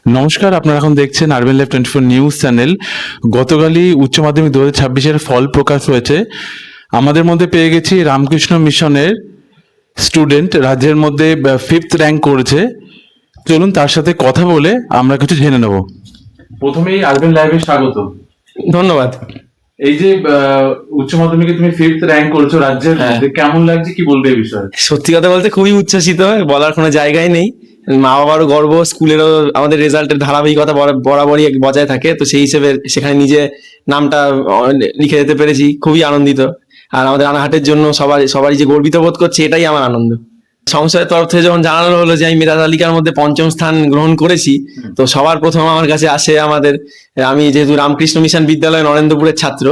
নমস্কার, আপনারা এখন দেখছেন আরবেন লাইভ 24 নিউজ চ্যানেল। গতকালই উচ্চ মাধ্যমিক 2026-এর ফল প্রকাশ হয়েছে। আমাদের মধ্যে পেয়ে গেছি রামকৃষ্ণ মিশনের স্টুডেন্ট, রাজ্যের মধ্যে 5th র্যাঙ্ক করেছে। চলুন তার সাথে কথা বলে আমরা কিছু জেনে নেব। প্রথমেই আরবেন লাইভে স্বাগত। ধন্যবাদ। এই যে উচ্চ মাধ্যমিকে তুমি 5th র্যাঙ্ক করেছো রাজ্যের মধ্যে, কেমন লাগছে, কি বলবে এই বিষয়ে? সত্যি কথা বলতে খুবই উচ্ছ্বসিত, বলার কোনো জায়গায় নেই। মা বাবারও গর্ব, স্কুলেরও আমাদের রেজাল্টের ধারাবাহিকতা বরাবরই বজায় থাকে, তো সেই হিসেবে সেখানে নিজে নামটা লিখে যেতে পেরেছি, খুবই আনন্দিত। আর আমাদের রানাঘাটের জন্য সবারই যে গর্বিত বোধ করছে, এটাই আমার আনন্দ। সংসদের তরফ থেকে যখন জানানো হলো যে আমি মেধা তালিকার মধ্যে 5ম স্থান গ্রহণ করেছি, তো সবার প্রথম আমার কাছে আসে আমি যেহেতু রামকৃষ্ণ মিশন বিদ্যালয় নরেন্দ্রপুরের ছাত্র,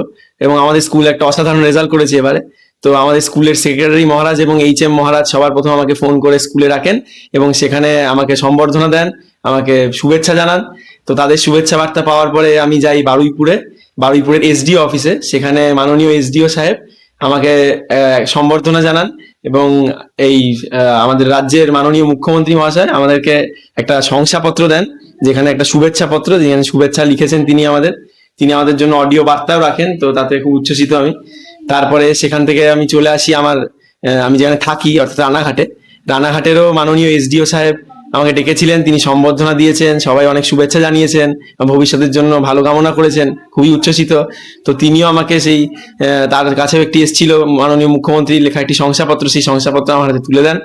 এবং আমাদের স্কুল একটা অসাধারণ রেজাল্ট করেছে এবারে। তো আমাদের স্কুলের সেক্রেটারি মহারাজ এবং HM মহারাজ সবার প্রথম আমাকে ফোন করে স্কুলে রাখেন এবং সেখানে আমাকে সম্বর্ধনা দেন, আমাকে শুভেচ্ছা জানান। তো তাদের শুভেচ্ছা বার্তা পাওয়ার পরে আমি যাই বারুইপুরের SDO অফিসে। সেখানে মাননীয় SDO সাহেব আমাকে সম্বর্ধনা জানান এবং আমাদের রাজ্যের মাননীয় মুখ্যমন্ত্রী মহাশয় আমাদেরকে একটা শংসাপত্র দেন, যেখানে একটা শুভেচ্ছা পত্র, যেখানে শুভেচ্ছা লিখেছেন তিনি আমাদের জন্য অডিও বার্তাও রাখেন। তো তাতে খুব উচ্ছ্বসিত আমি। তারপরে সেখান থেকে আমি চলে আসি আমি যেখানে থাকি, অর্থাৎ রানাঘাটেরও মাননীয় SDO সাহেব আমাকে ডেকেছিলেন, তিনি সম্বর্ধনা দিয়েছেন, সবাই অনেক শুভেচ্ছা জানিয়েছেন, ভবিষ্যতের জন্য ভালো কামনা করেছেন, খুবই উচ্ছ্বসিত। তো তিনিও আমাকে তার কাছেও একটি এসেছিল মাননীয় মুখ্যমন্ত্রীর লেখা একটি শংসাপত্র, সেই শংসাপত্র আমার হাতে তুলে দেন।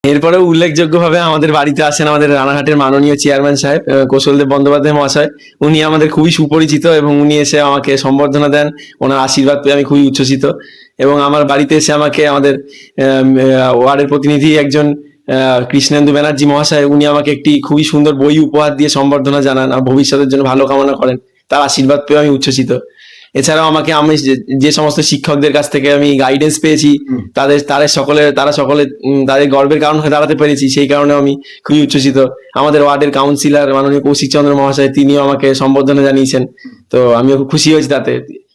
এরপরেও উল্লেখযোগ্যভাবে আমাদের বাড়িতে আসেন আমাদের রানাঘাটের মাননীয় চেয়ারম্যান সাহেব কৌশলদেব বন্দ্যোপাধ্যায় মহাশয়। উনি আমাদের খুবই সুপরিচিত এবং উনি এসে আমাকে সম্বর্ধনা দেন, ওনার আশীর্বাদ পেয়ে আমি খুবই উচ্ছ্বসিত। এবং আমার বাড়িতে এসে আমাদের ওয়ার্ডের প্রতিনিধি একজন কৃষ্ণেন্দু ব্যানার্জি মহাশয়, উনি আমাকে একটি খুবই সুন্দর বই উপহার দিয়ে সম্বর্ধনা জানান আর ভবিষ্যতের জন্য ভালো কামনা করেন। তার আশীর্বাদ পেয়ে আমি উচ্ছ্বসিত। এছাড়াও আমি যে সমস্ত শিক্ষকদের কাছ থেকে আমি গাইডেন্স পেয়েছি, তারা সকলে তাদের গর্বের কারণ হয়ে দাঁড়াতে পেরেছি, সেই কারণে আমি খুবই উচ্ছ্বসিত। আমাদের ওয়ার্ডের কাউন্সিলর মাননীয় কৌশিক চন্দ্র মহাশয়, তিনিও আমাকে সম্বর্ধনা জানিয়েছেন, তো আমিও খুব খুশি হয়েছি, তাতে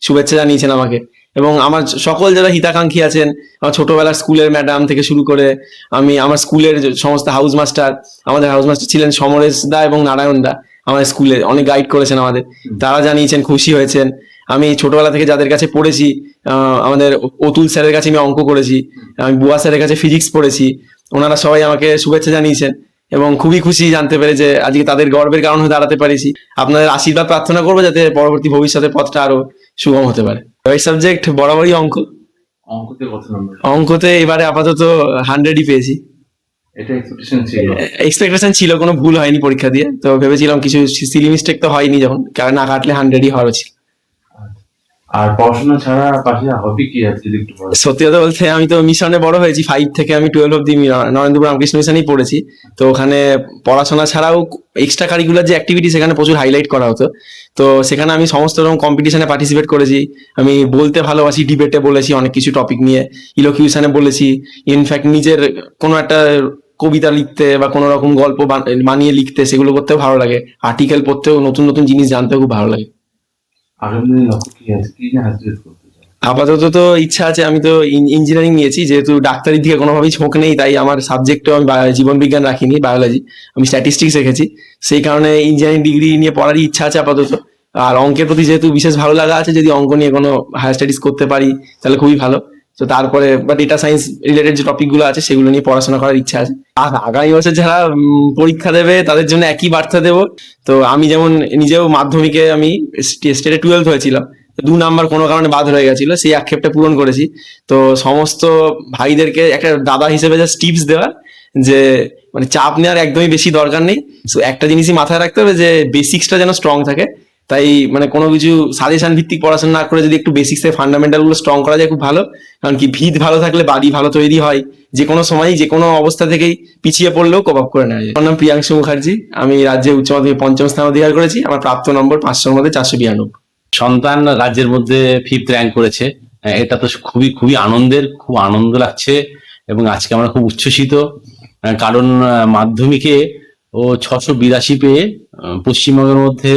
শুভেচ্ছা জানিয়েছেন আমাকে। এবং আমার সকল যারা হিতাকাঙ্ক্ষী আছেন, আমার ছোটবেলার স্কুলের ম্যাডাম থেকে শুরু করে আমার স্কুলের সমস্ত হাউস মাস্টার, আমাদের হাউস মাস্টার ছিলেন সমরেশ দা এবং নারায়ণ দা, আমাদের স্কুলে অনেক গাইড করেছেন আমাদের, তারা জানিয়েছেন, খুশি হয়েছেন। আমি ছোটবেলা থেকে যাদের কাছে পড়েছি, আমাদের অতুল স্যারের কাছে আমি অঙ্ক করেছি, আমি বুয়া স্যারের কাছে ফিজিক্স পড়েছি, ওনারা সবাই আমাকে শুভেচ্ছা জানিয়েছেন এবং খুবই খুশি জানতে পেরে যে আজকে তাদের গর্বের কারণ হয়ে দাঁড়াতে পারিছি। আপনাদের আশীর্বাদ প্রার্থনা করবো যাতে পরবর্তী ভবিষ্যতের পথটা আরো সুগম হতে পারে। ওই সাবজেক্ট বরাবরই অঙ্কতে এবারে আপাতত 100ই পেয়েছি। এক্সপেকটেশন ছিল, কোনো ভুল হয়নি পরীক্ষা দিয়ে, তো ভেবেছিলাম কিছু সিলি মিস্টেক তো হয়নি, যখন না কাটলে 100ই হওয়ার ছিল। আর পড়াশোনা ছাড়া পাশে হবি কি আছে যদি একটু বলেন? সত্যি কথা বলতে আমি তো মিশনে বড় হয়েছি, 5 থেকে আমি 12 অব্দি নরেন্দ্রপুর রামকৃষ্ণ মিশনেই পড়েছি। তো ওখানে পড়াশোনা ছাড়াও এক্সট্রা কারিকুলার যে অ্যাক্টিভিটি সেখানে প্রচুর হাইলাইট করা হতো। তো সেখানে আমি সমস্ত রকম কম্পিটিশনে পার্টিসিপেট করেছি। আমি বলতে ভালোবাসি, ডিবেটে বলেছি অনেক কিছু টপিক নিয়ে, ইলোকিউশনে বলেছি, ইনফ্যাক্ট নিজের কোনো একটা কবিতা লিখতে বা কোনো রকম গল্প বানিয়ে লিখতে, সেগুলো করতেও ভালো লাগে। আর্টিকেল পড়তেও, নতুন নতুন জিনিস জানতেও খুব ভালো লাগে। আপাতত তো ইচ্ছা আছে, আমি তো ইঞ্জিনিয়ারিং নিয়েছি, যেহেতু ডাক্তারির দিকে কোনোভাবেই ঝোঁক নেই, তাই আমার সাবজেক্টও আমি জীবন বিজ্ঞান রাখিনি, বায়োলজি, আমি স্ট্যাটিস্টিক্স রেখেছি। সেই কারণে ইঞ্জিনিয়ারিং ডিগ্রি নিয়ে পড়ারই ইচ্ছা আছে আপাতত। আর অঙ্কের প্রতি যেহেতু বিশেষ ভালো লাগা আছে, যদি অঙ্ক নিয়ে কোনো হায়ার স্টাডিজ করতে পারি তাহলে খুবই ভালো। তো তারপরে ডেটা সায়েন্স রিলেটেড যে টপিক গুলো আছে সেগুলো নিয়ে পড়াশোনা করার ইচ্ছা আছে। আর আগামী বছর যারা পরীক্ষা দেবে তাদের জন্য একই বার্তা দেবো। তো আমি যেমন নিজেও মাধ্যমিকে আমি স্টেটে 12th হয়েছিলাম, 2 নাম্বার কোনো কারণে বাদ হয়ে গেছিল, সেই আক্ষেপটা পূরণ করেছি। তো সমস্ত ভাইদেরকে একটা দাদা হিসেবে যা টিপস দেওয়ার, যে মানে চাপ নেওয়ার একদমই বেশি দরকার নেই। সো একটা জিনিসই মাথায় রাখতে হবে, যে বেসিক্সটা যেন স্ট্রং থাকে। তাই মানে কোনো কিছু সাজেশন ভিত্তিক পড়াশোনা না করে যদি একটু বেসিক্স থেকে ফান্ডামেন্টাল গুলো স্ট্রং করা যায় খুব ভালো। কারণ কি, ভিত ভালো থাকলে বাড়ি ভালো তৈরি হয়, যে কোনো সময় যে কোনো অবস্থা থেকেই পিছিয়ে পড়লেও কোপ আপ করে নেওয়া যায়। আমার নাম প্রিয়াংশু মুখার্জি, আমি রাজ্যে উচ্চ মাধ্যমিক 5ম স্থান অধিকার করেছি, আমার প্রাপ্ত নম্বর 500-র মধ্যে 492। সন্তান রাজ্যের মধ্যে 5th র্যাঙ্ক করেছে, এটা তো খুবই খুবই খুব আনন্দ লাগছে এবং আজকে আমরা খুব উচ্ছ্বসিত। কারণ মাধ্যমিকে ও 682 পেয়ে পশ্চিমবঙ্গের মধ্যে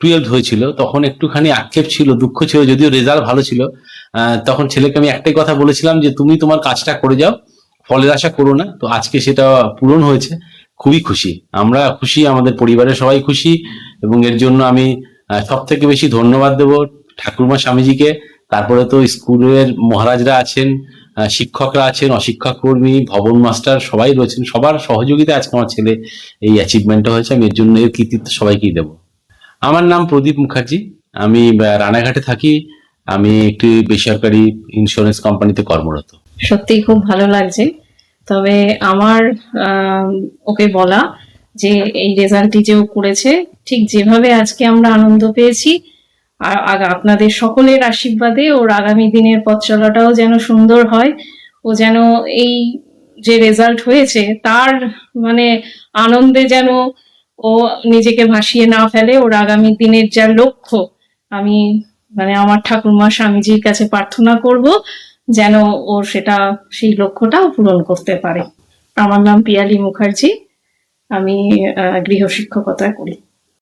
12th হয়েছিল, তখন একটুখানি আক্ষেপ ছিল, দুঃখ ছিল, যদিও রেজাল্ট ভালো ছিল। তখন ছেলেকে আমি একটাই কথা বলেছিলাম যে তুমি তোমার কাজটা করে যাও, ফলের আশা করো না, তো আজকে সেটা পূরণ হয়েছে, খুবই খুশি, আমরা খুশি, আমাদের পরিবারের সবাই খুশি। এবং এর জন্য আমি সব থেকে বেশি ধন্যবাদ দেব ঠাকুরমা স্বামীজিকে। তারপরে তো স্কুলের মহারাজরা আছেন, শিক্ষকরা আছেন, অশিক্ষক কর্মী, ভবন মাস্টার সবাই রয়েছেন, সবার সহযোগিতায় আজকে আমার ছেলে এই অ্যাচিভমেন্টটা হয়েছে। আমি এর জন্য এর কৃতিত্ব সবাইকেই দেবো। আমার নাম প্রদীপ মুখার্জি, আমি রানাঘাটে থাকি, আমি একটি বেসরকারি ইন্স্যুরেন্স কোম্পানিতে কর্মরত। সত্যিই খুব ভালো লাগছে। তবে আমার ওকে বলা যে এই রেজাল্টটি যে ও করেছে, ঠিক যেভাবে আজকে আমরা আনন্দ পেয়েছি, আর আপনাদের সকলের আশীর্বাদে ওর আগামী দিনের পথ চলাটাও যেন সুন্দর হয়। ও যেন এই যে রেজাল্ট হয়েছে তার মানে আনন্দে যেন ও নিজেকে ভাসিয়ে না ফেলে। ওর আগামী দিনের যা লক্ষ্য, আমি মানে আমার ঠাকুরমা স্বামীজির কাছে প্রার্থনা করব যেন ও সেই লক্ষ্যটাও পূরণ করতে পারে। আমার নাম পিয়ালি মুখার্জি, আমি গৃহশিক্ষকতা করি।